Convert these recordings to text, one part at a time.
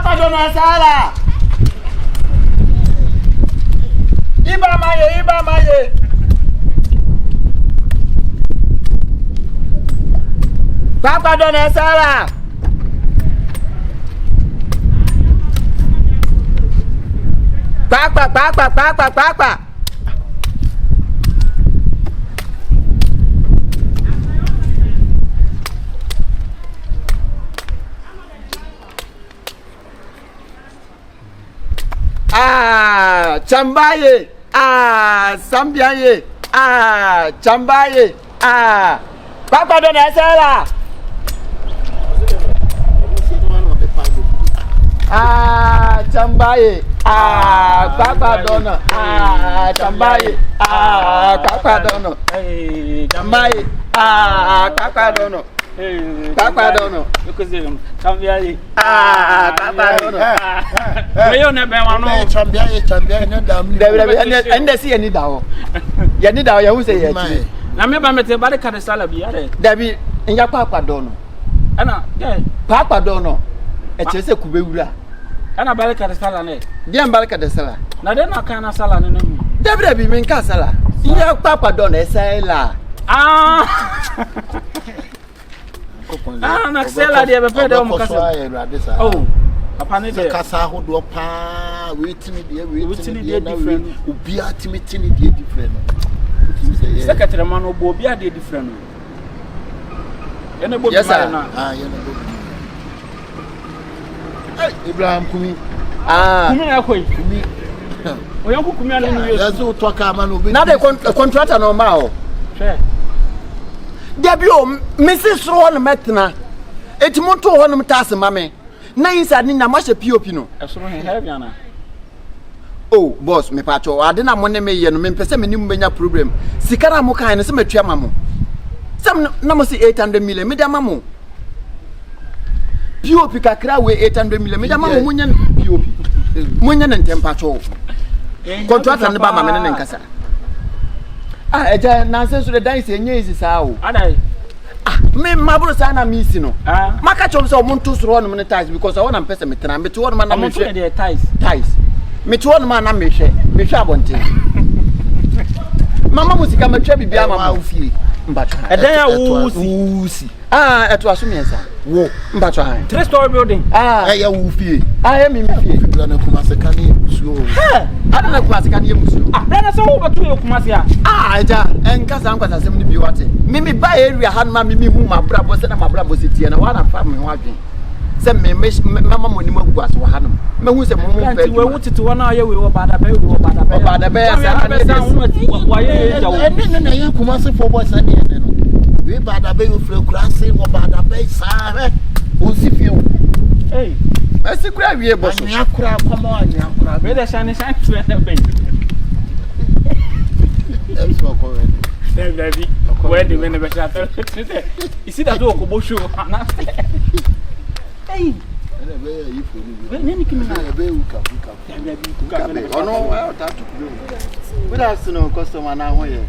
Papa dona sala. Iba maye. Papa dona sala. Papa. Chambaye, Sambiaye, Chambaye, Papa dona sala. Chambaye, Papa dona, Chambaye, Papa dona, Chambaye, Papa dona. Papa dono. Because Chambiaye. Papa dono. Mayo na be wano. Chambiaye na dam. Ende si ani dawo. Ya ni dawo ya hu se ya ti. Na me ba mete ba de ka de sala bi are. Dabi nya papa dono. Ana, Papa dono. E chese kubewura. Ana ba de ka de sala ne. Dia mbalika de sala. Na de na kana sala ne mu. Dabi men ka sala. Nya papa dono e sala. Na sela de be pede o mukasa. Oh, papa ne de kasa hodo pa wetimi de different. Obi atimi tini de different. Secretary man obo obi ade different. Ene bo bi na. Yene bo. Ibrahim Kumi. Kumi akoi. Kumi. Oyanku Kumi anu no yesu. Yazo to ka ma no be. Na de contractor no ma o. Sure. Debi o Mrs. Ron metna etimonto ho no mtase mame na inside ni na ma hye POP no Esoro he heavy ana. Oh boss me pacho ade na mo ne me ye no me pese me nim benya problem sika na mo kan ne se matua mamo sam na mo se 800 million me da mamo POP kakra we 800 million me da mamo munya POP munya ne ntempacho contract ne ba mame ne nkasa eja na se so the dance enye isi sa o Adai. Me mabro sa na mi isi no maka chom se o muntu soro no me ties because I want am person me tena me to no na me hwe the ties me to no na me hwe abonte mama musika me twa bibia mama ofie mbacho edan ya wusi eto aso miensa wo mbacho han 3-story building Ya wufie ya mi fie bla na kuma se kan ye musuo ada na kuma se kan ye musuo bla so wo betu ye kuma se eja enkasa nkwasa sem ni bi wate mimi ba area han ma mimi hu mabrabo se na mabrabo se tie na wana fa me ho adwen se me mama moni magu aso hanom me hu se mo mo fa we wutiti wona aye we wo bada be sa wa ye ja wo na ye kuma se for boy sa de no we bada be ofre kura se wo bada be sa he o si fi o esi kura wie boso anya kura komo anya kura we de shine to na be so ko we baby where the when be sha isi da do ko bo show na hey nani kimina be uka ono ta to we da sino customer na ho ye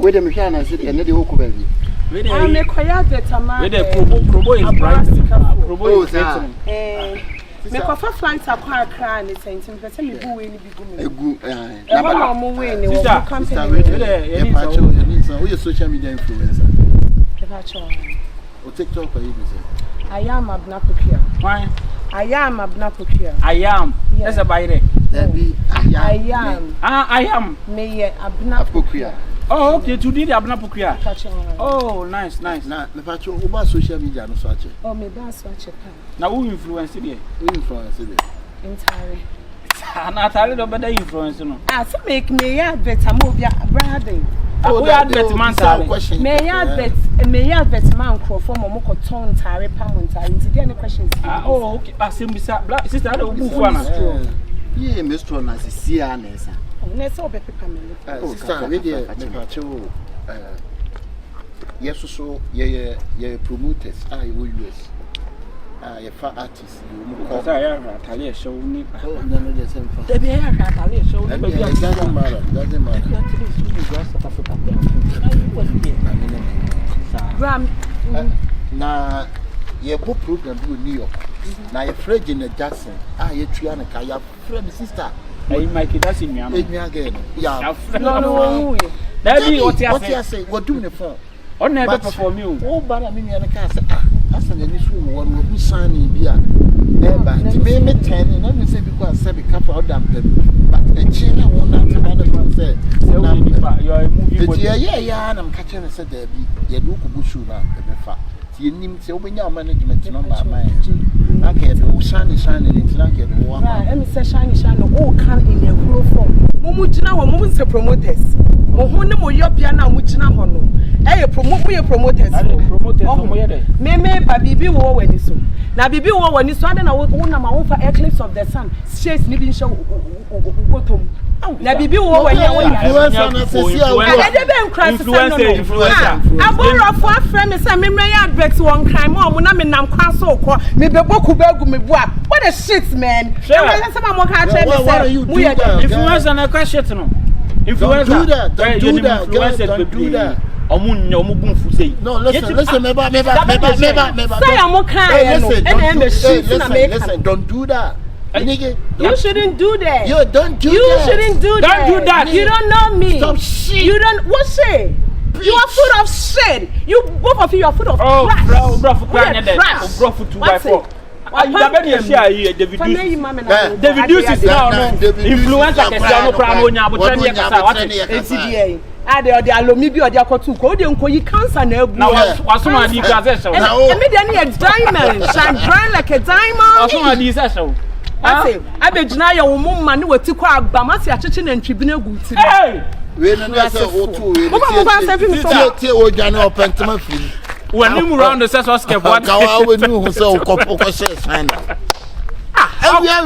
we de me hwa na se de ne de ho ko ba bi we de me koya betama we de probo in price probo in me ko fa flight akwa akra ne sentim pese me bu we ni bi egu na ba mo we ni wo company we de we social media influencer o TikTok are you say I am Abena POKUA. Why? I am Abena POKUA. I am. That's a bayre. I am. I am. Me Abena POKUA. Oh, okay. Today the Abena POKUA. Oh, nice. Na me pacho oba social media no so ache. Oh, me ba so ache pa. Na who influence there? Who influence there? Entire. Na tare do better influence no. So make me ya better mo bia brother. We had bet man sale. Me ya bet man crofo mo ko ton tare pa mo tare. Nti dey any questions? Oh, okay. Sister, sister do bufu ana. Yeah, Mr. na si anesa. Na so be paper me. Sister, we dey me pacho yes so ye promoters you US. Ye fa artists you mo ko. Say ya Atale show ni. Oh, no the same for. Dey be ya Atale show ni be ya. Doesn't matter. Na ye bo program bi New York. na ye frage na Jackson ye tria na ka ya frame sister Hey Mike that's in me am again ya No that be what you say what do the phone on na be for me o bara me na ka say asa na ni so wo no hu sani bia ba ti me 10 na me say because say be cap out am but e chi na won na te ba na say you are moving yeah na me ka che na say da bi ye do ku bushu na e be fa ti nim say obenya management number ma na ke do sani ni na ke do wa ma e me say shine o can in a grow form mo gina ho mo say promoters mo ho ne mo yopia na mo gina ho no e promoters mo ye dey me ba bibi wo wani so na bibi wo wani so ade na wo na ma wo fa eclipse of the sun shades ni bi nche gotom na bibi wo wani influencer aboro fo afre me say me mrey advert won kan mo na me nam kwan so ko me be boku bagu me bu a what the shit man e wa say mo ka che me say mu ye influencer na kwa shit no influencer don't do that omunfu say no listen me ba say am kan no e na shit na me listen don't do that nigga you shouldn't do that you don't do that you shouldn't do that don't do that you don't know me stop shit you don't what shit you are full of shit you both of you are full of crap bro for crying there bro for 2x4 you da be share here David Use is now influencer ke say no pra no nya abotre ne kasa what NCDA ade ode alomi bi ode akotu ko ode nkoyi cancer na ebu na waso ma di ka say show e me dey na diamond shine bright like a diamond waso ma di say show ase abegina ya wo mumma ne wati kwa aba mase acheche na ntwibi na gu ti we no na say o to we tie o dwane opentema firi when him round the session skip what ka wa we nu hu say o ko share sign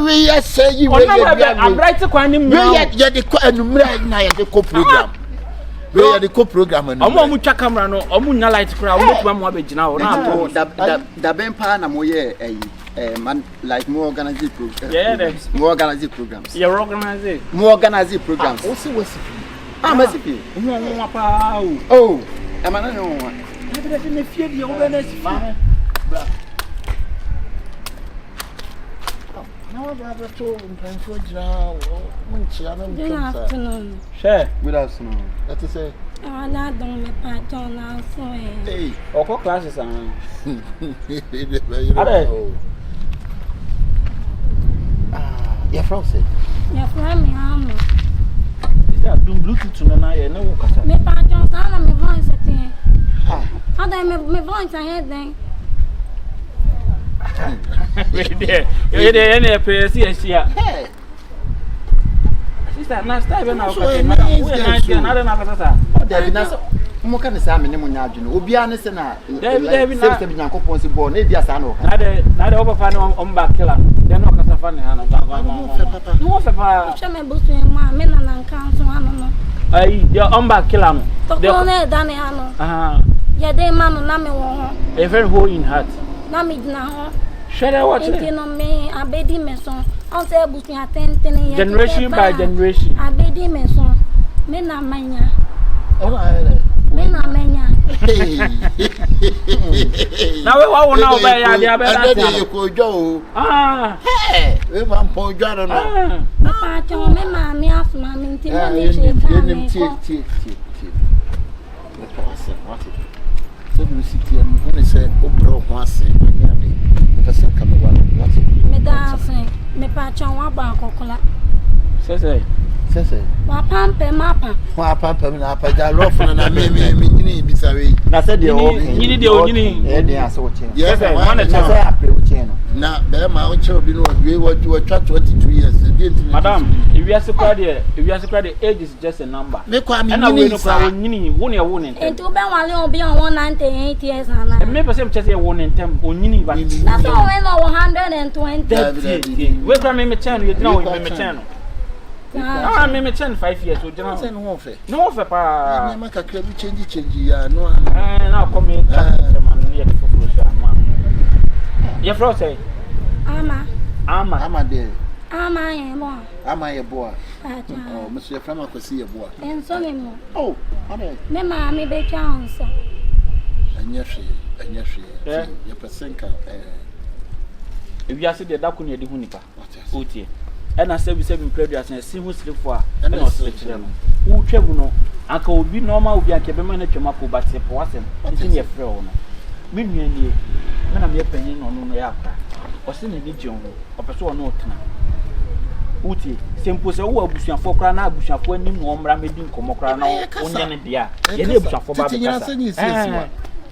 we say you we I'm right kwan ni we ye de ko anumra na ye de ko program we ye de ko program anu omo twa camera no omo nya light kra omo tuma mo abegina o na to da ben pa na mo ye man like more organize programs yeah more organize programs you organize more organize programs o si wasi masipi nwa pa oh amana no wa ne fie bi o be na si fa no brother to for jira munchi ana Good afternoon. Share. Good afternoon. That is say I don't me patron now so hey oko classes an your friend say your friend me am is that doing bluetooth na ye na wo kasa me patron sana me voice thing how do me voice ahead then we there any PS here sister na style be na o kasa na we na na kasa David na mo kan say me ne mo nya adwene obi an se na David na se nyankopon se bo na bia sa na o na de oba no on back killer then no kasa fa ne ha no no fe pa me busu ma me na nan kan so ano no ai de on back killer no to ko ne da ne ano ya de ma no na me wo a very hole in heart na me dina ho share what you know me abedi me so on say busu atenten ya generation by generation abedi me so me na manya me na menya na we wa na oba ya dia be that dey ko jo we man po jo no na pa cho me ma mi asma mi nti mo ni che ka me so do city am when say obro ho ase anya de person come one what me da se me pa cho wa ba kokola say wa pampe mapa wa pampe na pa ja rough na me nyini bisawe na say de o nyini de o nyini e de aso wo chen yes one na say apre wo chen no na be ma o che obi no we what 22 years madam if you ask the age is just a number me kwa mi nyini no kwa nyini wo ne wo ne enti obe wale obi on 198 years ana e me person chese wo ne ntem o nyini ba na so we no 120 we kwa me chen you know me chen me chen 5 years o jina say no fe no fe pa na maka kra bi change ya no na come me man ye for sure no ye fro say ama de ama YEBOAH oh monsieur frère ma kosi YEBOAH enso me mo oh ade me ma me be twa onso anya hwe ye person ka If you are said the Dakuni de Hunipa, Uti, and I said we 7 previous and see who's sleep for and not sleep to them. Who travel Uncle will be normal, will be a cabin at your map, but say for us and continue a friend. Meanwhile, when I'm your penny on no yaka, or sending a legion of a sort of note. Uti, simple say, oh, Bushan for Crana, Bushan for any more Ramedin, Comocrana, Onion, dear. You live for Babby.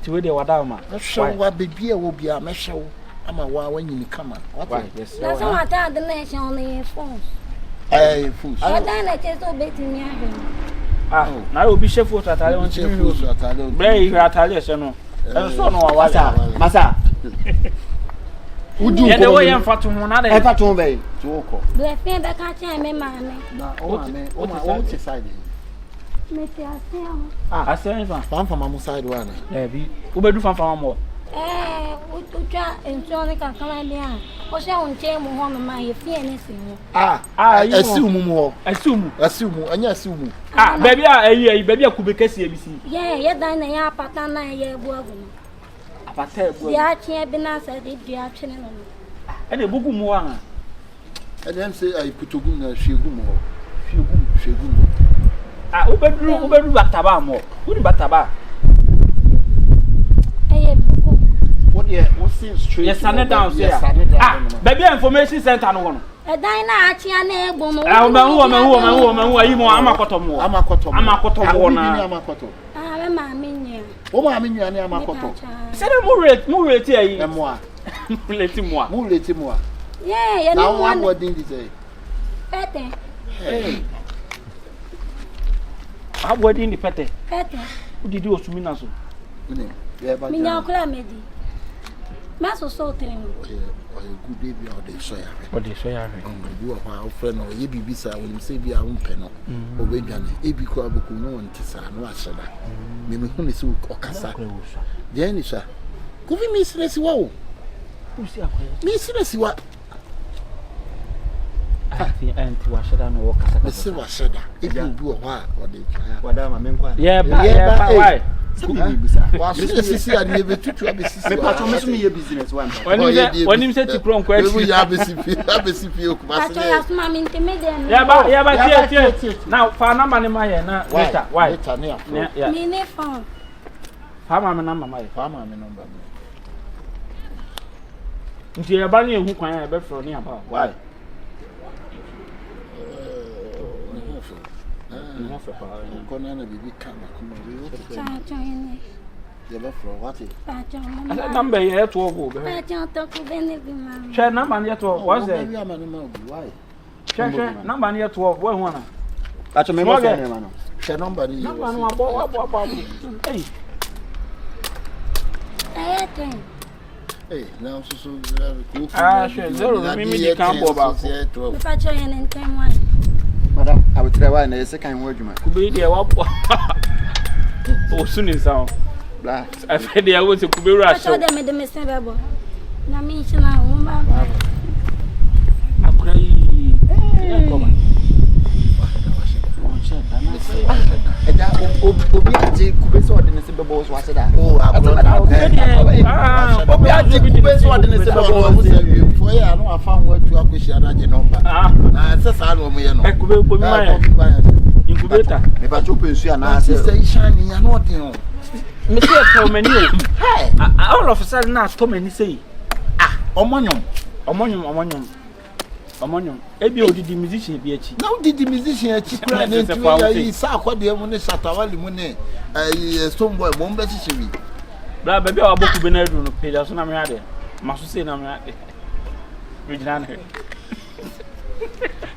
To where they were down, show what baby will be a mesho. I'm a while when you come on. That's what I the nation only in phones. Hey, fools. I done I just obey me. Ah, now will be chef for Italian. Bray, you are Italian. And so no, Massa. Would you get away and fat to one other? Ever to obey to walk. Do I think that can't tell me, mammy? Oh, my own society. I say, I'm from my side one. Who do from more? We try and Johnny can come down. Or shall we change one of my anything? I assume more. Assume, and yes, assume. Baby, baby, I could be KCBC. Yeah, then I are patana, YEBOAH. The archie ABENA did the action. And a book more. And then say I put to go she go. Ah, Ubedu Batabamo. Who Bataba? What yeah, what's straight? Yes, stand down, sir. Baby, information center no one. A dine archie and a woman who are you more Amakotomo? Amakoto. Ah, mammy. Oh, I mean, you are Amakoto. Say the more here, more. Let him more. Yeah, now one word didn't say. Pete. Hey. How were in the pete? Pete. Who did you to me now? Mina Clamedy. Master Salting. Good baby, or they say, what they say, you are my friend or ye be beside when you say be our own pen or baby, a big crab no one tis no answer. Maybe who is so cassa. The end is sir. Could we miss Lessie Wow? Miss Lessie what? And to wash it down or cassa. The silver said, if you do a while, or they What am I mean? Yeah, why? Was this I never took to a business? Me a business one. When you said to prom question, we have a CPU. Yeah, now, for number in my why? Mini phone. How am I number my farmer number? Into your bunny who can I bet for nearby? Why? Number yet 12. Share number yet 12. What's that? Share number yet 12. What one? That's a member. Share number. Hey, now so sure. Zero. Mimi can't go back. Madam, I will try one a second word. Could be there. What? Oh, soon is out. Black. I said there was a Kubera. I told them the Mr. Babo. Namishina, woman. I cry. Obi kubeso ordinance bebo was what that. Oh, for ya no afan what to akwesi anaje number. Na sesa no mo ye no. Incubator. Me pa chope nsu ana say shine ya no odin o. Me say to many. All of a sudden now to many say. Omonyom. Ebi odidi musician bi achi. Now did the musician achi kura na ntu ya isa akwade mu ne shatawali mu ne stone boy mo mbe chichiwi. Bra baby aboku be na edu no page so na me ade. Maso say na me ade. Regina na.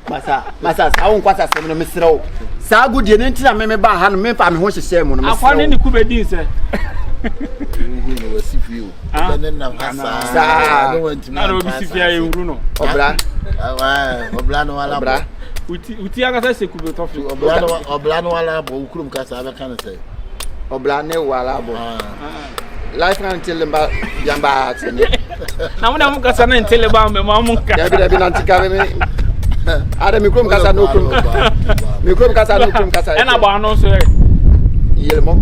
Masa awon kwasa sem no mesrew. Sa godie ne ntina me ba ha no me fa me ho hyehye mu no mesrew. Akwane ni kubedin se. No wasifio. Benen na hasa. No want na obi sifia e wuru no. Obla no wala bra. Uti aka se kube tofi. Obla no wala bo ukurum kasa be kan say. Obla ne wala bo. Life kan telemba jamba atene. Na mo na mo kasa na telemba me ma mo ka. Ya bi na ntikare me. Ada mi krom kasa no krom. Mi krom kasa no krom kasa. E na ba no so e. Yelmo.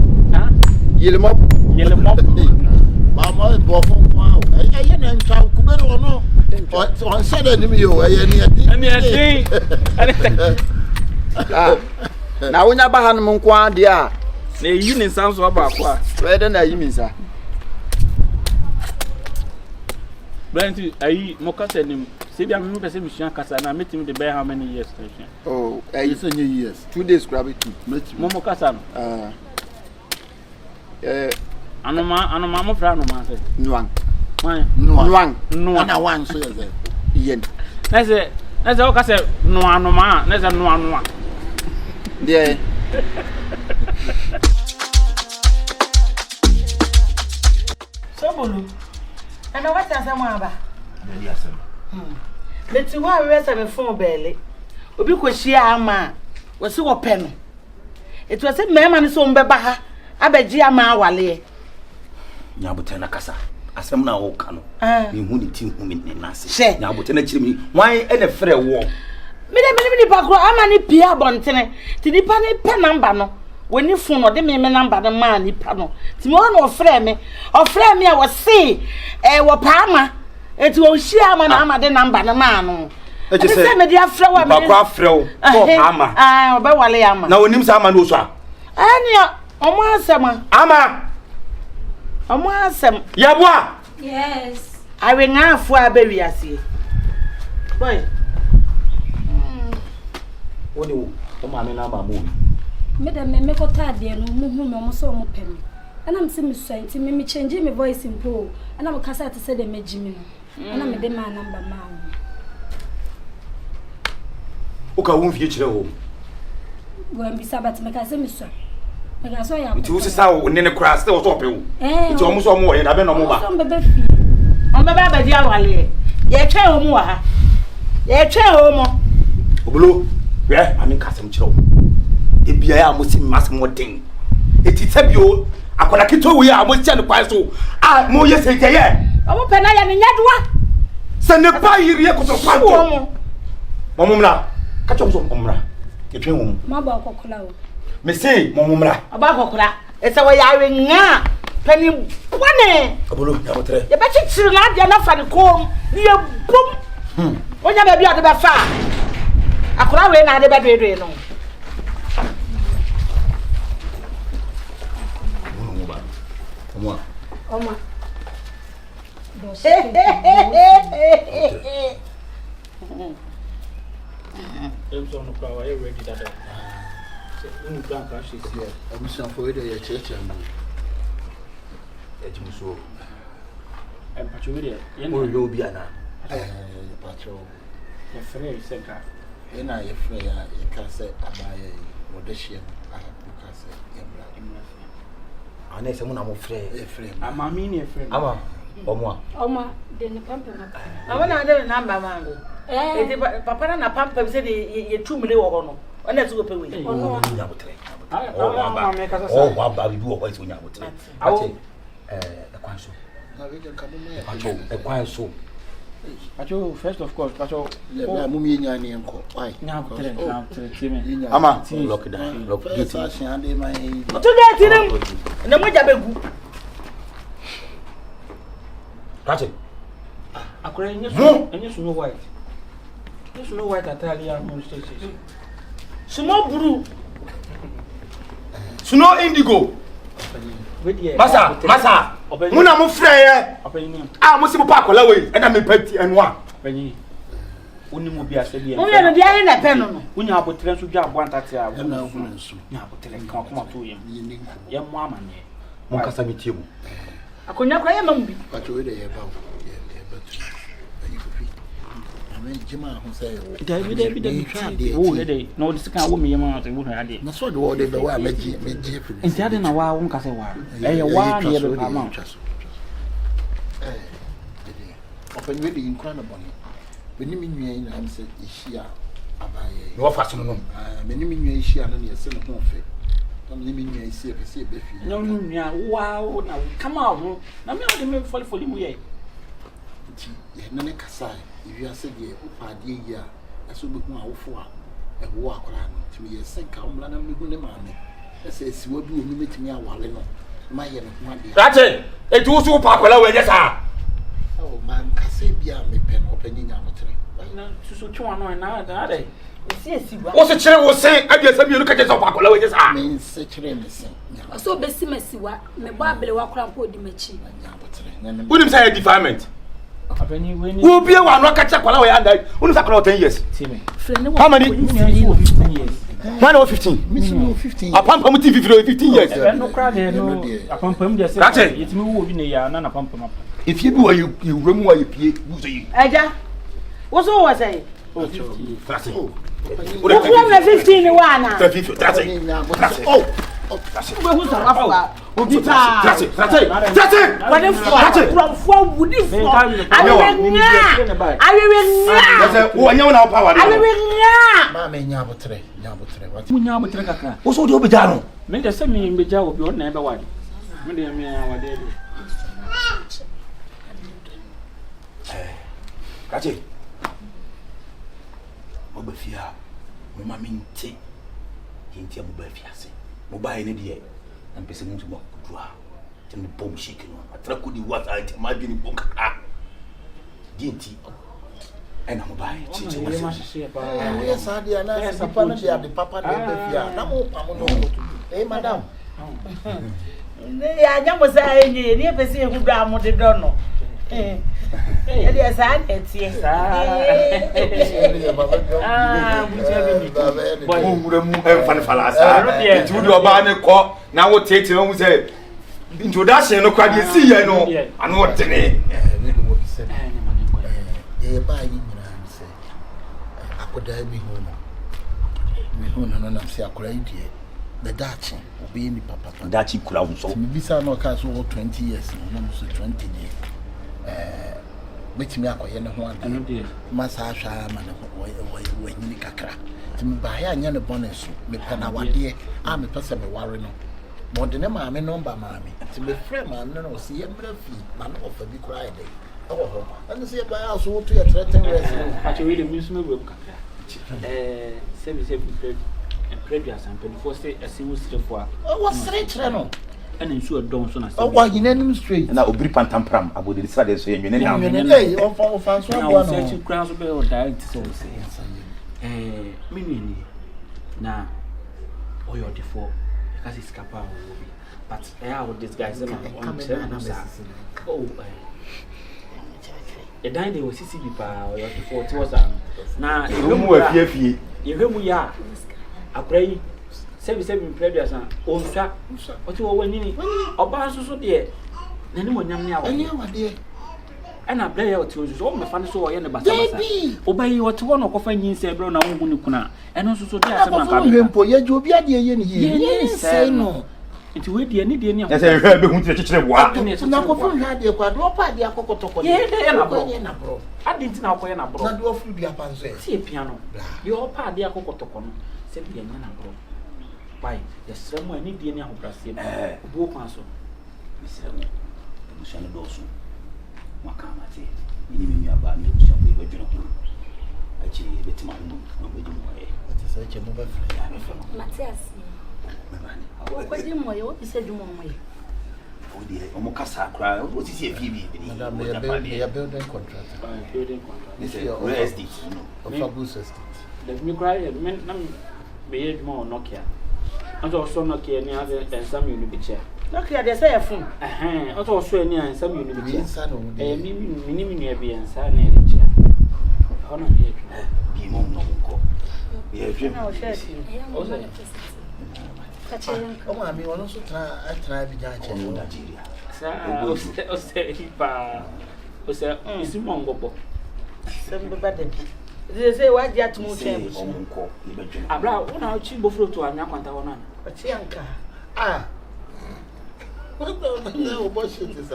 Yelmo. Mama bo fon kwa. E ye na ntwa kubere ono. On said enemy you na wonya ba han mo nko ade a na yi ni nsan so ba kwa we de na yi mi nsa Brent ayi mo kasa nim se bia me pese misua kasa na metim de be how many years station oh you say years 2 days grab it mo kasa no anoma mo fra anoma se nuang ana wan so ye yen na se o kasa no anoma na se no anoma de Sobolo. And what does someone about? Dedi asem. Let's go and rest of phone belly. Obi ko shia ama. We see wo pen. It was a man so mbeba abeji ama wale. Nyabote na kasa. Asem na wo ka no. Me hu ni tin hu me na ase. She. Nyabote na kire mi. Wan e na frɛ wo. Me ni pakro ama ni pia bontene. Ti nipa ni pen number no. When you phone or the me number the man ni pano. Ti mo no frɛ me a wo se wo paama. Eti wo hia ma na ama de number na man no. E je se me dia frɛ wa me. Pakro afrɛ wo. Ko paama. Obe wale ama. Na onim sa ama no so a. Ania omo asema. Ama. Omo asem. YEBOAH. Yes. Awe ngafo abewi ase. Boy. Woni wo ma me na ma mo. Me da me ko tade no mu hu me mo so mo pem. Ana me se me so anti me change me voice impo. Ana me kasa te se de megimi no. Ana me de ma number ma wo. O ka won fie kire wo. Go am bi sabat me ka se me so. Me ka so ya. Nti wo sisa wo ne kra ste wo so pe wo. Nti omo so mo ye na be no mo ba. So me be fi. On be ba di awale. Ye twa o mu wa ha. Ye twa o mo. Obolo. We amin kasem kire wo. Ebia ya mo si masem modin. Eti tabio akola kito we a mo tia ne kwa so. Ah mo ye se je. Omo pe na ya ne nyadoa. Se ne pa yiri e ko so kwanto. Momumra. Ka chom so momumra. Ketwen wo. Ma ba kokola wo. Me say momumra. Aba kokora. E se wo ya we nga. Pani bone. Obolo ya botre. Ye ba chichiri na ade na fa ne kom. Ni ye bum. Onya ba bi ade ba fa. Akora we na ade ba dwe no. Oma. Em so no kwa you ready that. So unu plan ka shi here. I'm so for it ya church and Ejimso. Em pacho we there. Mo yo bi ana. patrol. Ya frɛ se ka. Ena ye frɛ ya ye ka se abaye wo de hye a ka se yemra. Ana se mo na mo frɛ. E frɛ. Ama mi ni frɛ. Ama omo a. Oma de ne pampa na. Aba na ade number mango. Eti papa na pampa se de ye tumile wo ho no. Ona se go pe we. Ono Nya botre. Oh, wa ba bi wo kwa so nya botre. Ate ekwan so. Na we kan kamo me. Pacho ekwan so. Pacho first of course pacho. Le ba mu mi nya ne enko. Why? Nya botre na timi. Ama lock down. Lock Get gate. us ande my. To de tirim. Na mo ja begu. Pacho. Akora enye so white. Enye so white atali ya mo station. Sumo buru. Suno indigo. Masa. Muna mo frɛ ye. Opanyi. Ah mo si mo pa akola we. E na me pati enwa. Opanyi. Oni mo bi ase bi. Mo ye no dia ye na pe no no. Unya abotre nso dwa abo antate a. Na hu nso. Nya abotre kan kuma to yem. Ye mo amane. Mo kasa mi tie mo. Akonya kwa ye mam bi. Pacho we de ye ba wo. Ye ba tu. Ayi ko fi. Amen jima ho say. David. Oh, dey. No, this kan wo me yem ate wo hwa ade. Na so de wo de be wa meji fi. Enti ade na wa wo kase wa. Eh ye wa na ye be pa ma. Open we de inkwa na boni. Beni mi nua na am se ehia abaye. No fa so no. Beni mi nua ehia na ye se no ho fe. Na mi nua esi e pese e be fi. No nua wa na come out. Na me ode me foli mu ye. Ti ye na ne kasa wi ase de o pa de yi a eso be hu awofo a e wo akora no. Ti me ye senka omla na me hu ne maame. Ese esiwo bi o mi metimi awale no. Ma ye no ho ade. Rache, etu so pa akola we je sa. O man kasa say be a me pen opening amateur. So twa no na dey. What's a chair was saying? I just have you look at yourself. I just mean, such a so besi mesiwa me babele wakura mpo di mechi. Who him say defilement? Abeni when Who be one no catch kwala we and who is akra 10 years? How many? 15 years. When was 15? Miss 15. Apam pam TV 15 years. No cry there no. Apam pam just say yetimi wo bi na ya na apam pam. If you do you remove you pay, who say you? Eja. What's all was say? Oh, that's it. What's wrong with 15 wana? That's it. That's it. Oh, that's it. Who's the Rafa? That's it. That's it. That's it. What if from would if I will now power. Mamma Yabotre. What Munyamutre kakra. What's do be done? Me dey say me be jawo bi on na be wade. Me dey me wade do. Kache. Mo be fia. Me ma minti. Hinti mo be fia se. Mo ba ene de. Na pese mo mo kudua. Te mo bom shake no. Atra ko di what I te ma bi ni bom kakra. Dinti. Ena mo ba e chichi mo se. yes, I did. And the papa na mo pamo no. Hey, madam. ya nyamo say ni ni pese e hudu amode do no. Yes, I etie. Boy, mu fan falasa. It would oba ne ko na wo tete no mu say introduction no kwa dey see here no. Anu what ne. Ba yi nyina say. Akoda bi hu no. Me hu no na say akora yi die. The dachi obi ni papa. Dachi kula unso. Me bisa no ka so 20 years no so 20 years. Betimi akoye ne ho ade masa ahwa ma ne wo nyini kakra timi ba ya anya ne bonus me pena wade a me pese me ware no mo de ne ma me number ma me timi frame ma no si ye mra fi ma no ofa bi kura ide ho and say ba ya so to ye threaten rest actually we dey miss me we kakra say previous and 24 say a single straight what straight no and ensure don so na say wa hinanim straight na obiri pantampram abode de sade so yenwene na hey on so no no searching crown so be o direct so say me na oyo defo because it's capable but how this guy say on oh the dine they was CCB pa oyo defo it was na mu afie yehwemu ya akrai seven previous and onsa what you wani oba so de nani mo nyam ne awo anya wade and a player to so me fan so ye ne basa obayi what one okofa nyin se bro na wo ni kuna eno so de asema ka mpo ye jo bi ade ye ni ye say no nti we de ni ya say hwe be hu ti kekere boa na ko fun ha de kwa do pa de akokotoko ye de na bro adi nti na akoye na bro na do ofu bi apanzo e ti piano yo pa de akokotoko no se bi nya na bro pai the same one need any ahobrase obo kwan so misremo ebushano doso makama te ni me aba ni ebushano e badwena ho achi betima ho no bedim ho e ati sai che mo ba fle Matias o ko di mo yo bi se dwuma mo ye o di o mo kasa kra o ti si e bi ni madam me building contract this is real estate of Fabus estate let me cry men na me ye dwuma o Nokia anto so Nokia ni ade ensam you bi che Nokia dey say phone anto so ni ensam you bi che insa no mi ni bi ensa na ere che ona me bi mo no ko ye hwe na o share o se o ma mi wono so tra bi ja che no Nigeria sa o se ipa o se isi mo ngobo sembe bade they say why dia tumu che o mo ko ni badwena abra una chi bofro to anya kwanta wona ati anka o bo shit is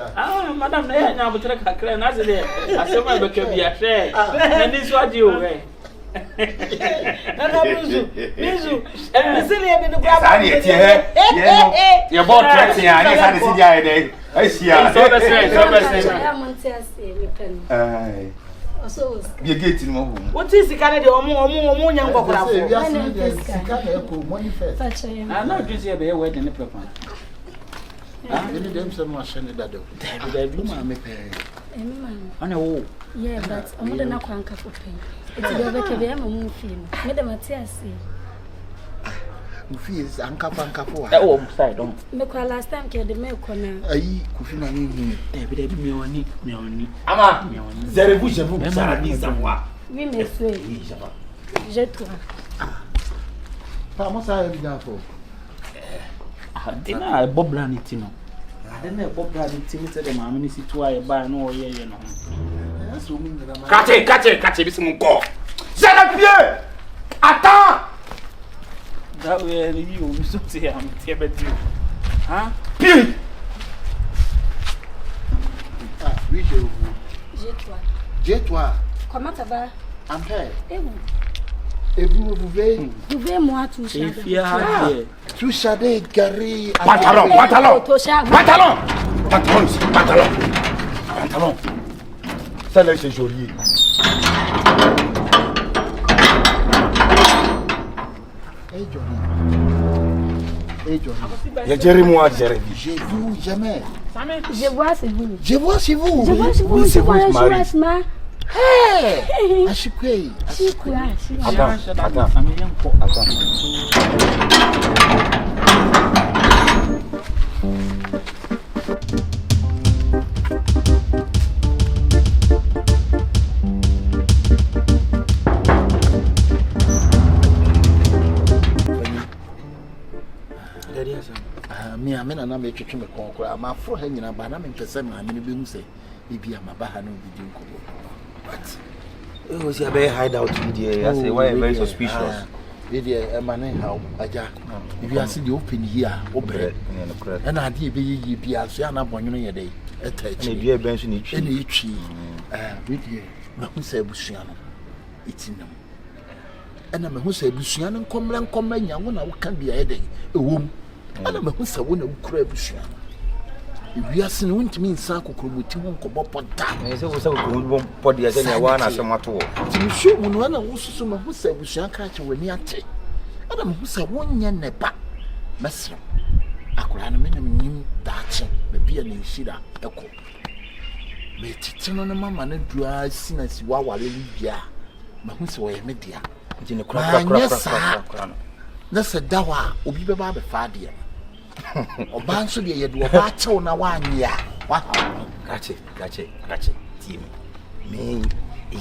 madam na ya nya botre kakra na se de asema be ka bia hwe na ni so agi o we na mizu misili ebi no grab ani eti ye bo threat ya ni sa de si dia de asia so be say ya Matias me pen so bi gate ni mo hu what is ikane de omo nya ngokora fo ya si de sika na ko money first na na dwese be we de ne prepa any dem some machine that do da bi ma me pe Ana wo. Yeah, but I'm not na kwanka for pain. It's the other kebe am mu fi no. Me dem atiase. Mufi is ankafa. Oh, side don. Me kwa last time ke de me kona. Ayi, Kofi na ni. Be me oni. Ama, zerez-vous, je vous savoir. Oui, monsieur. Oui, ça va. Je toi. Pa mo sa e bi dan fo. Dina bobla ni ti no. Dina bobla ni ti mi se de ma me ni situ aye ba na o ye no. Catch, bis mon corps. J'ai le pied. Attends. Da we ni you mi so te am te beti. Hein? Pied. Ah, oui, je vous. Je toi. Toi. Comment ça va? En paix. Et vous? Vous pouvez Pouvez-moi toucher? Et fier. tout chader garé. Pantalon. Ça là c'est joli. Hey Johnny. Moi, Jérémy. J'ai vu jamais. Je vois c'est vous. Je vois c'est vous. Je vois c'est vous. Oui, c'est vous, Marie. Hey! Ashikwe. Attends. Me amena na me twetwe me konkora ma fro ha nyina ba na me pese ma me bi hu se ebi ama ba ha no bi di nkobo. What? It was your hideout here. I say, why very suspicious? Video man how aja. If you see the open here, obre. And I did be so na bonyo ye dey. And be bench ni twi. Any twi. Video. Ma hu se busua no. Itinam. And ma hu se busua no nkomla nya wo na wo kan bia ye dey. Ewom. And ma hu se wo na wo kura busua no. If you are seeing wintimi nsa kokrobuti ho nkobo poda. Say wo say ko podi ya say na wa na asemato. Ti show mu no na wo susu ma hu se busua ka che wani ate. Ana ma hu se wonye ne ba. Mesro. Akura na me na nyim daache. Be bia na nhira eko. Me titi no na mama na dua sinasi wa wale bia. Ma hu se wo ye me dia. Nti ne kura. Na se dawa obi be ba be fa dia. Oba nso de ye do oba chew na wanya wa Gache team me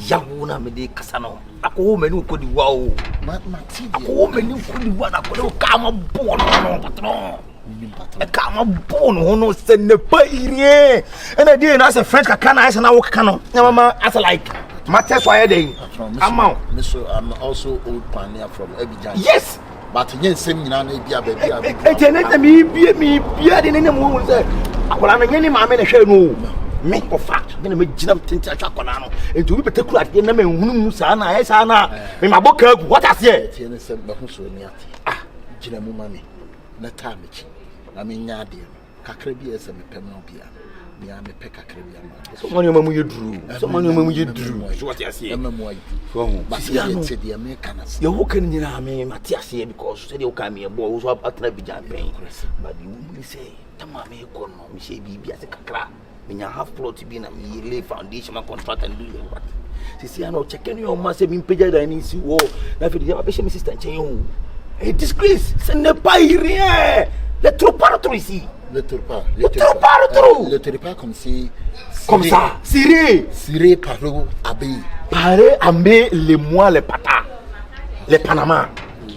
yawo na me de kasa no akwo mani ko di wa o ma ti de akwo mani ko di wa na ko ka ma bo no patron e ka ma bo no no se ne pa irie and dey na say French kaka na asa na wo kaka no na mama as like matters why dey I'm also old pioneer from Abidjan. Yes. But yen sem nyina na bia ba bia. Etene me bia de ne mu say akola na nyeni ma me na hwe no me for fact me na me gina tenti atwa akola no enti obi betekura de na me hunu mu sa na ai sa na me maboka agu what as here etene sem ba hu so ni ate gina mu mami na ta me chi na me nya de kakra bi ese me pem no bia me a me pe kakra bi ama so money mamu yeduru so what as here mamu ayi so hu ba se ye de me kana se ye wo kan nyina me mate ase here because say you can me bo so atra bi jan pen but you will say tama me ko no me say bi ase kakra me nya half plot bi na me lay foundation ma contract and do what sisi ana o checking your ma say me page da ni si wo na fi dia ba she me sister nchen yo a disgrace ce n'est pas rien le trop par trop ici le trop pas comme si comme ça ciré par abé paré amé les mois les pata les panama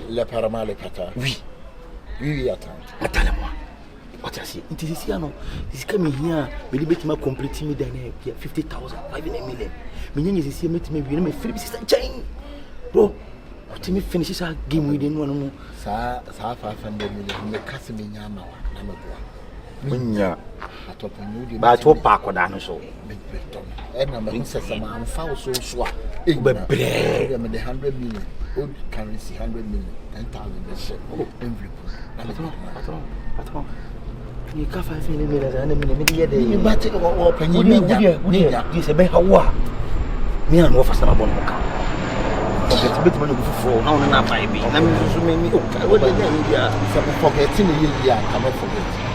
les pata oui attends les mois what you see it is here no this coming here me libet ma complete me then 50,000 5 million me nyi this here me bi na me free sister chain bro what me finish this game we dey no sa 500 million me kase me nya ma wa na me boa munya atoponyu di ba to pa akoda no so me beton e na me sese ma amfa so so a e bebre me the 100 million old currency 100 million 10,000 be share envelope patron ni ka 5 million na me dey dey ni ba te o panyi me nya di se be hawa me an wo fasa na bon mo ka bet man go for na na buy bi na me so me o ka wo dey dey ya forget ni ye ya ka forget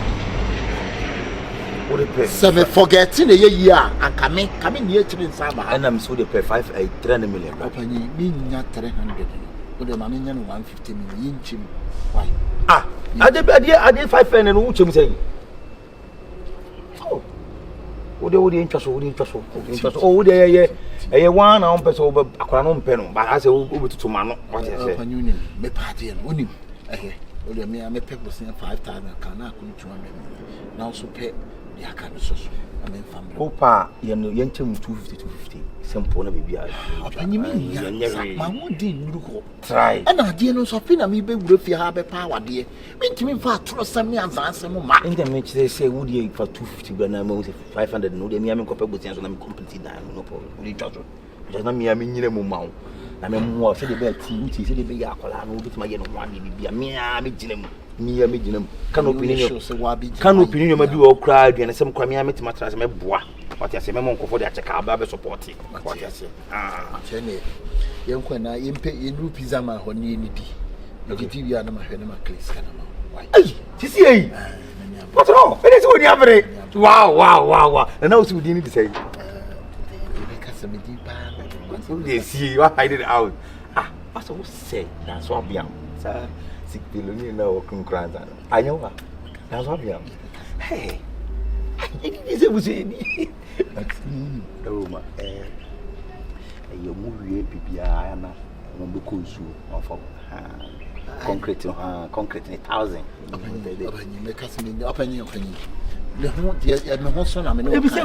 o So me forgetting the year and coming near to Saba. And I'm so the pay 300 million. Open me not 300. But the money 150 million. Why? Ah, I did 5 and which I'm saying. Oh, would the interest? Oh, there, a 1 on person over a crown pen, but I say over to Mano. What is it? Union, me party and winning. Well, me, I'm a pepper saying 5,000. I cannot come to now, so pay the AKABENEZER. I mean, family. Opa, you know, 250. Simple, baby. And you mean, my one did look try. And I didn't know something. I mean, if you have a power, dear. Mean to me, for trust me and answer my in the match. They say, would you for 250 when I'm 500? No, they mean, I'm completely down. No problem. We just not me. I mean, you know, I mean, more said the bed, tea, said the big apple, and with my one, be a me, can opinion, maybe all cried, and some crime, I met my trans, my boy. What I say, my uncle for the AKABENEZER support. What I say, young when I impay in Rupizama or needy. No, the TV and my head and my place. Why? See, what's wrong? It is what you have. Wow. And now, we didn't say. They see you hide it out. Ah, what's all say? That's what I'm saying. 6 billion now, Cranza. I know what. That's what I'm Hey, it was a Roma. Your movie, PPI, and Mombukusu of concrete 1,000. You make us in the opinion. The whole son, I mean, if you say,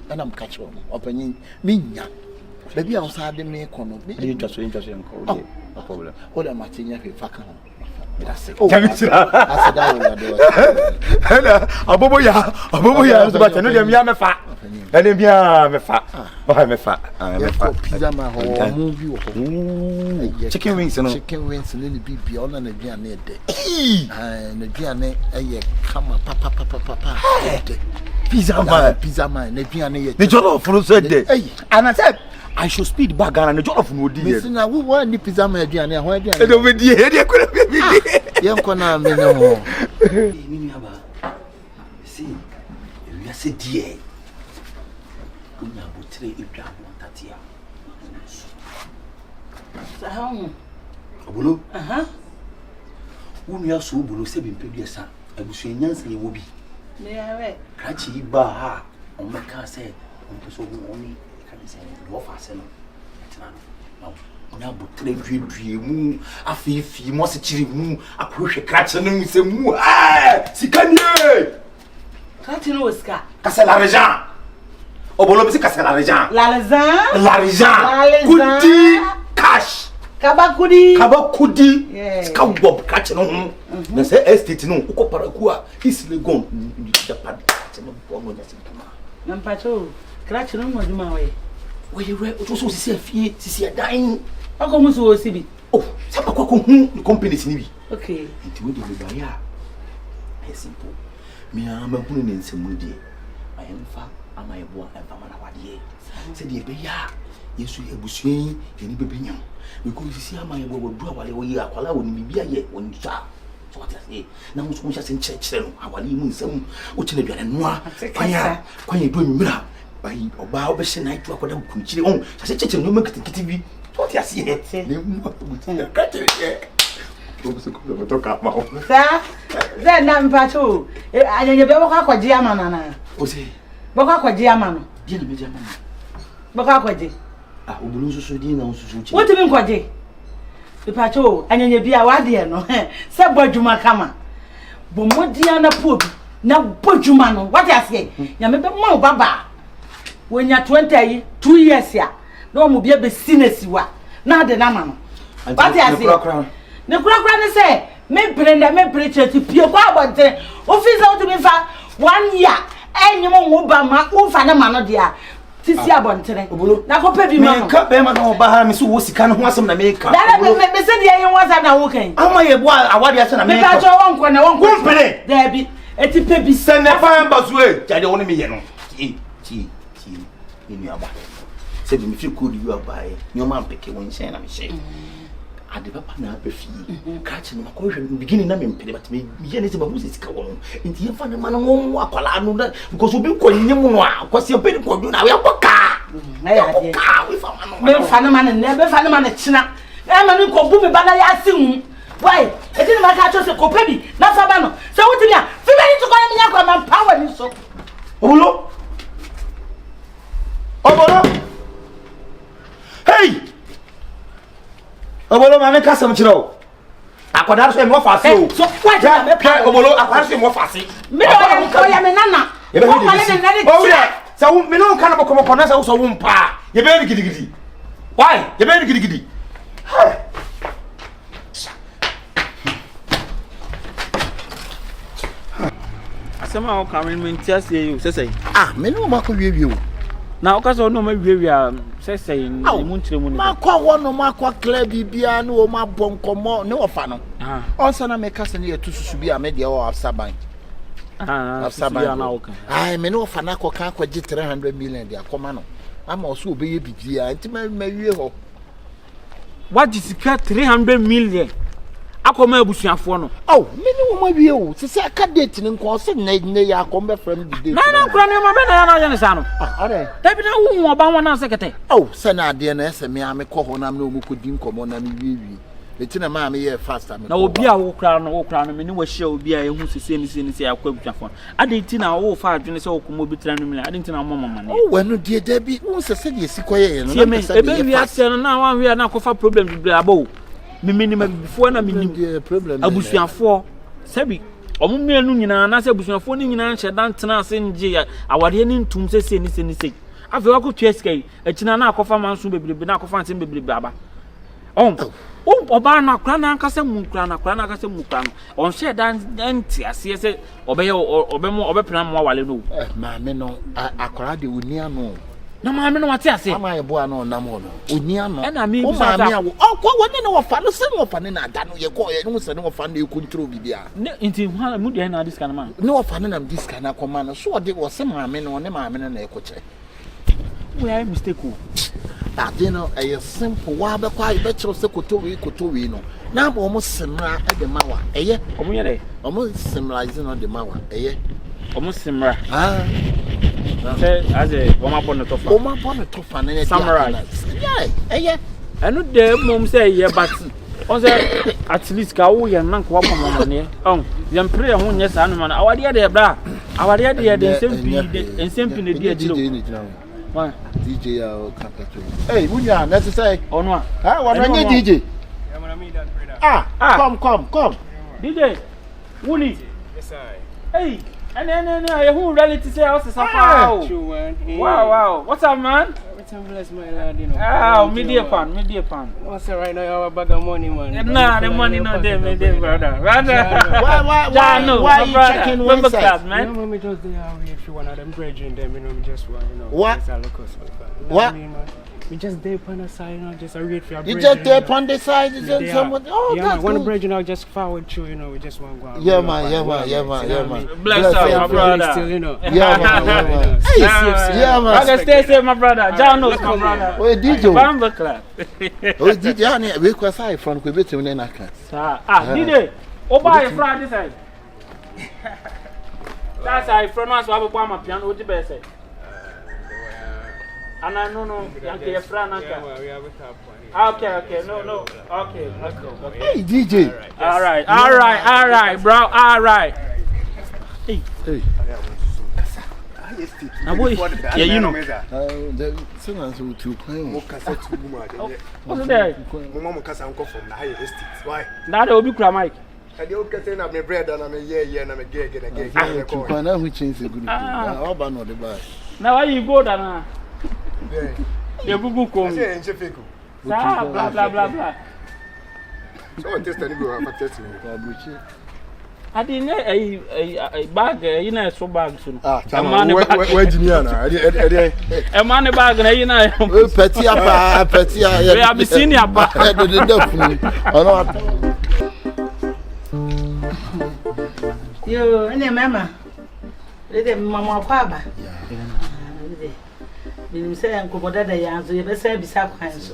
and I'm catching opening me. Maybe outside the main corner. Interesting. No problem. All the Martina, if I can. That's it. Aboboya, but I know them yam fat. And them yam fat. I'm a fat. Pizza, my whole movie. Chicken wings and little bit beyond and a beer near day. And the beer near a come papa. Pizza, man, the beer near the job of said day. And I said, I should speed back and the job of no dear. Now, who want the pizza, my dear, and why did I over the could have been young corner? See, you say, dear. Good now, but 3 if you want that here. Obolo? Whom you are so below 7 previous son, I will say, Nancy will be. Catchy bar, on my car said, on only. Now, but 3 dream, a fee, mossy moon, a push a catch and say, moo, ah, see, can you? Catching was cat, Casalarejan. Obolo, Casalarejan, Larijan, Goody, Cash, Kabakudi, Scout Bob catching on. The say estate no, Paraguay, he's gone. Japan, Nampacho, catching on my way. Where you were also see a dying. How come you see? Oh, some the company's navy. Okay. It would be by ya. Simple. Me, I'm a putting in some moody. I am far, and my boy and Famana. Said the Beya. Yes, we are bushing any baby. Because you see, my boy will draw while we are allowing me yet when you shall. So what I say, now so much as in church, our limb, some which you and moi. When you do mirror. By Oba Bessie night to a country on such a no make TV. What I see it. Talk about that. Nampacho. I never walk with Giamana. Boca Giamano. Boca Ah, what do you mean, Quadi? The patrol, and you be a wadier, no? Sabba Jumakama. Bomodiana Pub. Now, Pojumano. What I say? Yamaba Mo Baba. When you're 22 years here, no more be a business. Now the Naman. What I say? The program say, me preacher to Pio Baba, office out to me for 1 year, and you won't Obama, Ufana dear. Tisia Bonte. Now go pay me. Cut them on Baham, so was can want some America. That I said, I was at walking. Am I a boy? I want to send America. I won't pay. There be a tippy send a fine busway. I don't mean, in your body. Said if you could, you are by your man picking when saying, I'm saying. ade papa na abefi ka che no makọ hwe beginning na me mpede but me ye ne se ba hu se sika wono enti ye fa ne ma no mo akwala no da because obi ko nyim no a kwase pedi ko du na we akoka na ya de ka we fa ma no me fa ne ma ne be fa ne ma ne china e ma ni ko bu me bana ya si hu why e din ma ka cho se ko pebi na fa ba no se wutimi a fi be ni to ko na me nya ko ma power ni so obolo hey obolo ma me ka sam chiro akwada so e mo fa se o so what na me pa obolo akwada so e mo fa se me do ya me nana ye be se wo me no kan boko na se wo so wo mpa ye be ni gidigidi why ye be ni gidigidi asema o community ase you say me no makọ wiewie o na o ka so no ma wiewia say mu ntire mu ni makọ wono makọ clear bibia na o ma bọ nkomo ne ofa no onsa na me kase ne yetu susu bi a me de o afsaban afsaban na o kan ai me no ofa na akọ kan akọ 300 million de akoma no ama o so obeye bibia nti ma wie ho what is 300 million akoma abusuafo no me ni wo ma wie o se aka date ni nko se ne ya akoma from the date na kura ne ma be na ya na ye ne sa no are dabi na wo oba wona sekete se na ade na ese me ame kọ ho na me omu kodi nkomo na me wie eti na ma me ye fast am na obi a wo kura no me ni wo hia obi a ye hu sese ni akwa abusuafo ade ti na wo fa adwene se wo komo bi 300 million ade ti na mo mama ne we no die dabi wo sese de sikoye no na se ebe wi ase no na wan wi na kofa problem bi abo minimum before na minimum problem abusuafo sabi omo mienu nyina na se abusuafo ni nyina hye dan tena ase nje awade ni ntum sese ni se afi wa ko tueskai akina na akofa manso bebrebe na akofa ntem bebrebe aba oba na kra na akase mu kra na akase mu kra no on hye dan nti ase se obeye obepena mo wale no ma me no akora de oni ano na ma me no wate ase ama ye bo ano na mo no oni ano e na me bi sa kwa woni no wafa no se no wafa ne na da no ye ko ye no se no wafa na e control bibia ne nti hu mu de na diska na ma no wafa ne na diska na koma no so de wo se ma me no ne ma me na e ko che we are mistake o ade no e simple wa be kwa e be chiro se kotowe no na ba omo semra e de mawa eye omo ye de omo semralize no de mawa eye omo semra say as a woman born to fa woman born to fa na samurai eye anu de mom say ye but on say at least ka wo ye nan ko mama ne ye pray ho nye sa no man awade de bra awade de de ensempi ne de adiro wa DJ ya o kapato hey munya na say onu a wa na DJ come DJ Wuli yes I hey and who reality say us suffer wow what's up man I'm blessed my lad you know media pan what's right now you have a bag of money man nah the money not there my dear brother why you checking one side man you know me just they are if you one of them bridging them you know me just one you know what what we just there on the side, you know, just a read for your bridge. You just there on the side, you just someone. Oh, yeah, that's one good. bridge, you know, just forward through, you know, we just want to go. Yeah, man. Bless up, my brother. Still, you know. Yeah, man. Yeah, man. I can stay safe, my brother. John knows my brother. Oh, DJ. Bamba clap. Oh, DJ. We go aside from Quebec to Nenaka. DJ. Oh, buy a Friday side. That's how from us, I have a piano with the best. And I no, okay, your friend, okay, no, okay, let's go. Hey, DJ. All right, bro, all right. Hey. Yeah, you know. The singers who to play. What's there? Mama kasa unko from the high estate. Why? Now they will be Climactic. And you can say na me bread and me yeah na me gig. Kwana who change the good. How about no the bad? Now why you go down? The Google call. Say enche fake. Blah. So what test any go for testing. I didn't a bag, you know, so bags. Where engineer na? A money bag, you know. Petit. We have seen your back. Yo, any mama. Let mama kwaba. You say, Uncle Moda, the answer, you better be sacrificed.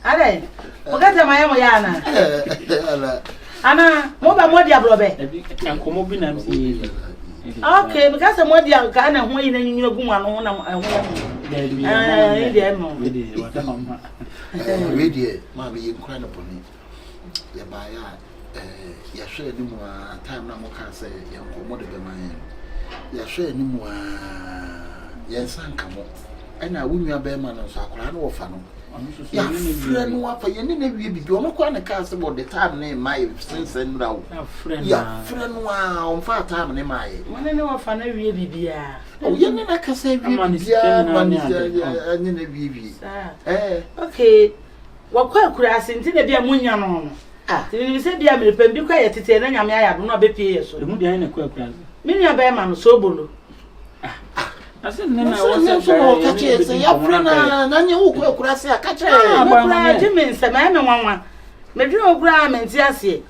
Ale, mukata mayamo yana. Ana, moba modi abrobe. Enkomo bi na msi. Okay, because modi aka na ho yin nyinyo gu mu ano na ho. Radio, mama, you crying upon me. Ya baya, ya share ni mwa time na moka say ya nkomo de man. Ya share ni mwa ya sanka mo. Ena wunwa be man so akora na wo fa no. Ya friend wa fa ye ne na wie bibi ono kwa na ka se bo the time na my since nra wo. Ya friend wa on fa time na my. Wona ne wa fa na wie bibia. Oh, ye ne na ka se wie bibia man ya ne na wie. Okay. Wakwa kura asenti na bia munya no. Tini se bia me pembi kwa ye tete na nyame ayado na obepie ye so. Emu dia na kwa kura. Minya be ma no sobolo. Ase nena wo se ka che se ya frena na nye wo kwa kura se aka che. Kura jimi nse ma me nwanwa. Me dwe okura amenti ase.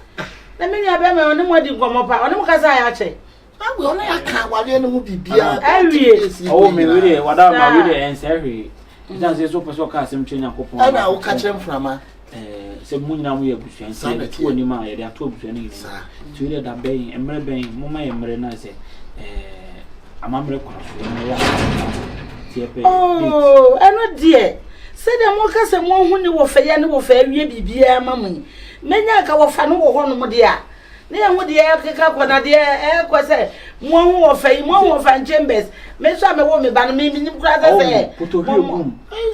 Na minya be ma oni modi nkomo pa. Oni mukasa ya che. Awe ona ya ka wale no bibia. Awie. Oh me we dey wada ma we dey ense hwe. Idan se so person ka asem twe Yakobon. Ana wo ka che mframa. Se munyina mu ye busuan se to ni ma ye dey ato busuan ni. To ile da ben emre ben mo ma ye emre na se amamre kwa so ya. Oh, eno die. Se de mo ka se mo hu ni wo fa ya ni wo fa wie bibia mamu. Menya ka wo fa no wo ho no mo de a. Ne ya ho de ya keka kwa na de kwa se mo hu wo fa yi mo hu wo fa chambers. Me so me wo me ba no me ni kura se.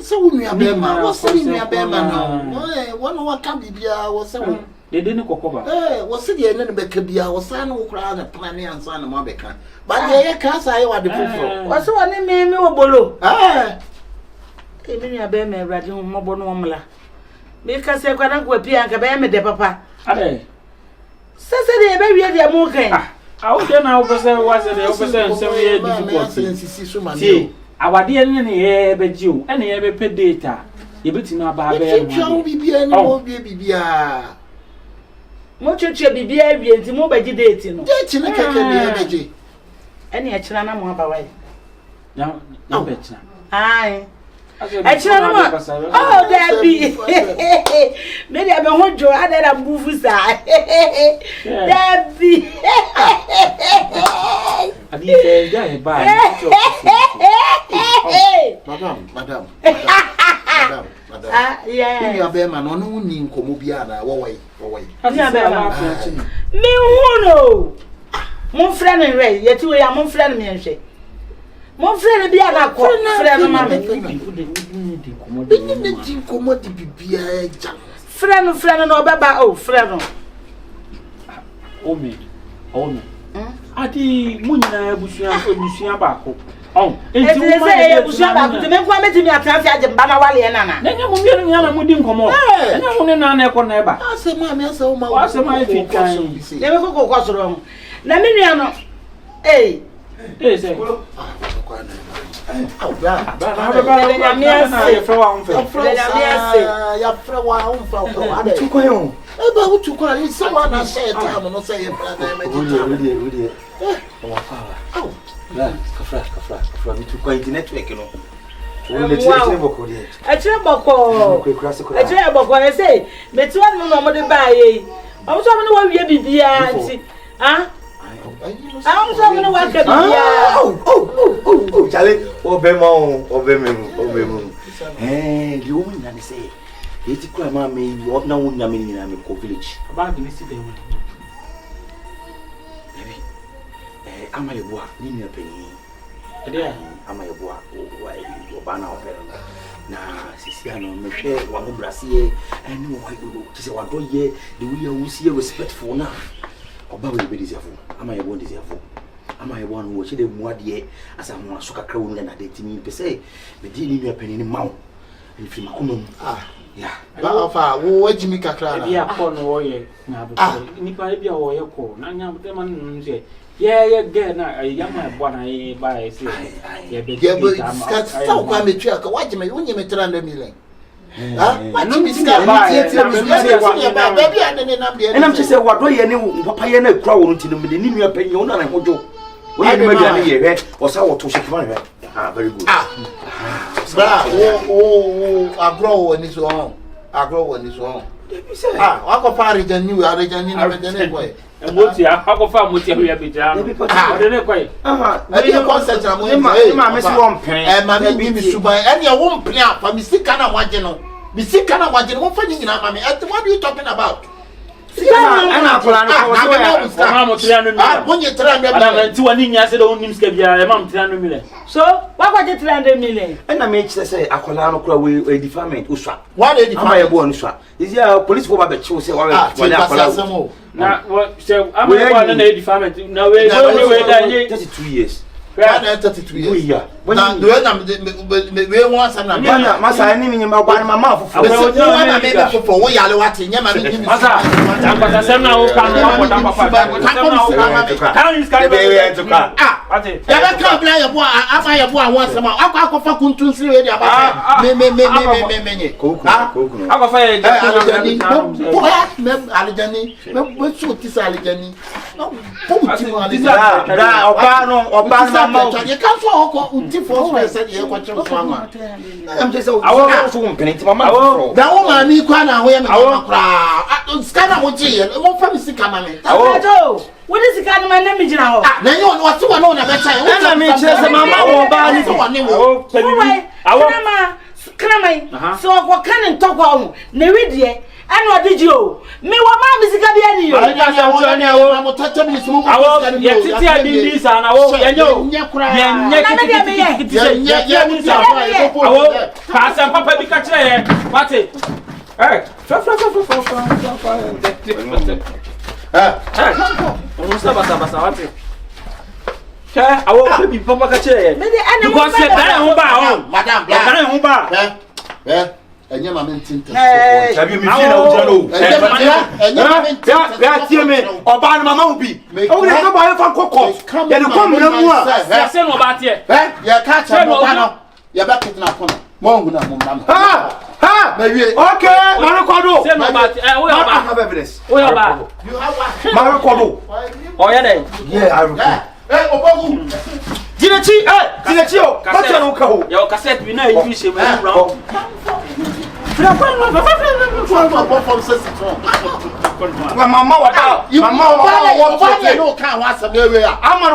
Se wo nua be ma, wo se nua be ma no. Wo no wa ka bibia wo se wo. De ni kokoba. Wo se de ne be ka bia wo sa no wo kura na plan ansa na mo be ka. Ba de ye ka sa ye wa de foforo. Wo se woni me obolo. Me nua be ma Awurade hu mo bo no omla. Me ka se kwa na kwa pia nka be me de papa. Ade. Sese de be wie de mo kan. Awo de na wo pese wa se de wo pese nsem ye difficult. See, awade ne ye be ji o, ene ye be pe data. Ye betimi aba be mo. Twa bibia ni mo bibia. Mo twetwe bibia wie nti mo ba ji date no. Date ne keke de be ji. Ene e kira na mo aba wai. Na be kira. Ai. E kira na mo. Oh, that be. Me dia be ho jo adada mbufu sa. That be. Adi se ja e ba. Madam. Yeah. You be man no ni nkomo bia na wo wai. Adi be ma. Me hu no. Mon frère ne re, yeti we ya mon frère me nhwe. Mon frère bia na ko, frère no ma me. Ni di nkomo di bibia ja. Frère no obeba o, frère no. O me. Adi munyina busuan ba ko. Enti wo ma e busuan ba ko, te me kwa metimi atrafi aje mba na wale na na. Nenya mu mienu nya na mudi nkomo. Nenya mu ne na na e ko na e ba. Asema me asa wo ma. Asema e fi kan. Le me ko kosoro mo. Na me nua no. Say. I'm talking about Charlie, Obemo. Eh, the woman that say, it's a crime, mammy, you ought not to know me in a village. About the missing baby. Am I a boy? Nina penny. Am I a boy? Or banner of her. Now, Siciano, Michelle, one Brassier, and no white will to say what do ye, the we see respectful now. Oba we be deserve. Am I a one deserve? Am I one who should have more dear as I'm one sucker crown and a dating per se? The dealing your penny in mount. If you come, yeah. Alpha, what Jimmy Cacra? Be a corn warrior. Nipa be a warrior call. Nanya, the man say, yeah, again, I am one I buy. Yeah, but so come a truck. What you may only make 300 million. And I'm just saying, what do you know? Papa, you know, crowd in the million opinion and I would do. We need to be here. Or so to shake money. Ah, very good. Bra, I grow on this one. I grow on this one. I go far region new, I region in a way. And what's your how far would you be down? I didn't quite. I didn't consent. I'm Miss Womp, and my name is Subai, and you won't play up for Mr. Kana Wageno. Mr. Kana Wageno, what are you talking about? I'm not so what was it 300 million? And I made say a colano crowd with deferment. What did you buy a bonus? Is there police for the choose? Now, what so I'm going to deferment. No way, 32 years. 32 years. Yeah. When I'm doing we want some Massa, I mean, my mouth for what you are watching. I'm just I want to penny to my mouth. That woman, me crying away. I won't scan what you won't from the camera. What is the kind of my name now? Then you know what you want to better. I mean, Mamma won't buy it. I want so what can you talk on? Neridie. And what did you? Me what mom is going to be any? I will touch me smooth. I will get this and I will pass and papa because what's it? I will be papa Madam, and your mamma tinted. Have you been or by Mamma be? Oh, never buy a fan cook. Come and come about here. Your catch you're back in our corner. Monguna, ha! Maybe okay, Maracodo. I have evidence. We are back. You have Maracodo. Oh, yeah, I remember. Hey, OPOKU. Dinachio, what's your uncle? Your cassette, we know you should wrong. Mamma, you I'm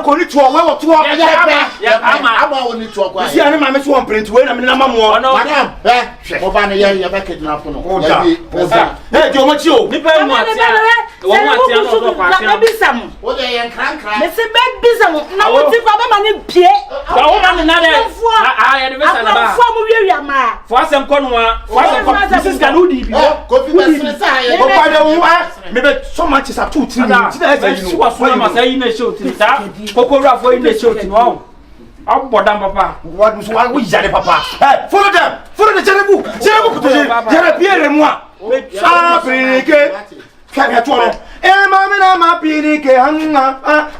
going to talk. I'm only talk. I see, I'm a swamp print when I'm in a mamma. No, madam. Obana, you're back in Napoli. Hey, Joe, what you? Depend on what they are crank. Let's say, bad business. Now, what's the problem? Pierre, I had a for some corner. This is Ganudi. Maybe so much is up to 2 minutes. She was saying a show to POKUA for in the show to know. I'll put down Papa. What was one with Jane Papa? Follow them. Follow the Jerebu. Jerepierre and moi. Mamma,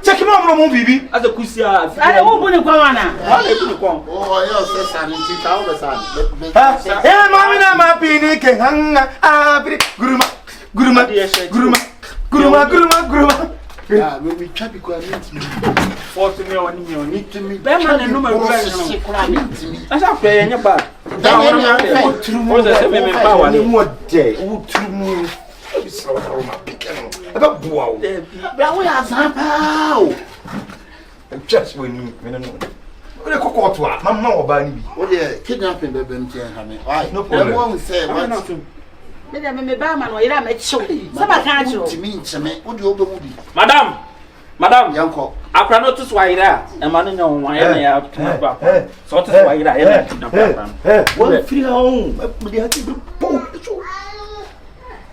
check him out on baby. As a Kusia, I won't put a corner. Oh, yes, Mamma, Pinnick, Gruma. Yeah, we try to go and meet to me. Beman and number I shall play in your back. Just when you Mamma or Barney. Oh, yeah, kidnapping the Benty and Hammy. Why? No problem. Say, why not to me, Barman, or I'm at show. Somebody can't to me, would you open? Madam, Yanko, I can notice why that, and man, no, why I have to sort of why I have to free home.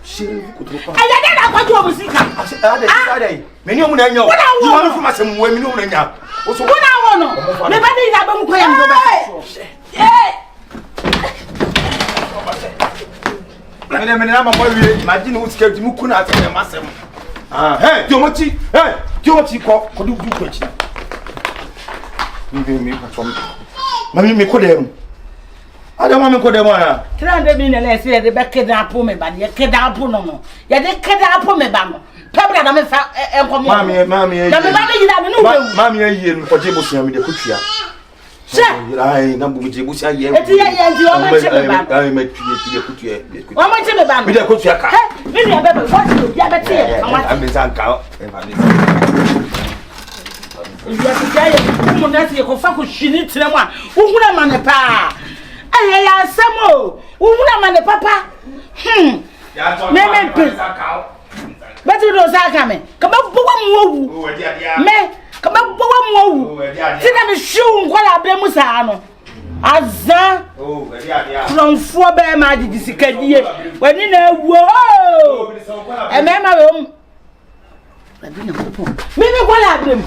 She could I want to see her. Many of them know. You want from us some women now. Also, what I want. Nobody is imagine who's kept Mukuna and Massam. Hey, Jomochi, could you do question? You gave me from Mammy Kodem. I don't want to go there. 300 million less here, the back of the Pume, but you can't up on no. You can't up on me, Bam. Pabra ya na me fa enkomo Mami na me ba me yira me no we Mami ayi no koje bosia me de kutua she ai na bu je bosia ye eti ya nti o ma che me ba ai me tue kutua o ma che me ba me de kutua ka me ni abebe what you ya beti e am zanka ya tijaye mo na ti ko fa ko shini tire mo a wo huna ma ne pa eh ya asemo wo huna ma ne papa me pe beti do za ka me ka ba bowa mo wu me ka ba bowa mo wu ti na me shu nkwala abre mu sa no azan from fo be ma di sikadie wani na ewu e me ma we me kwala abre mu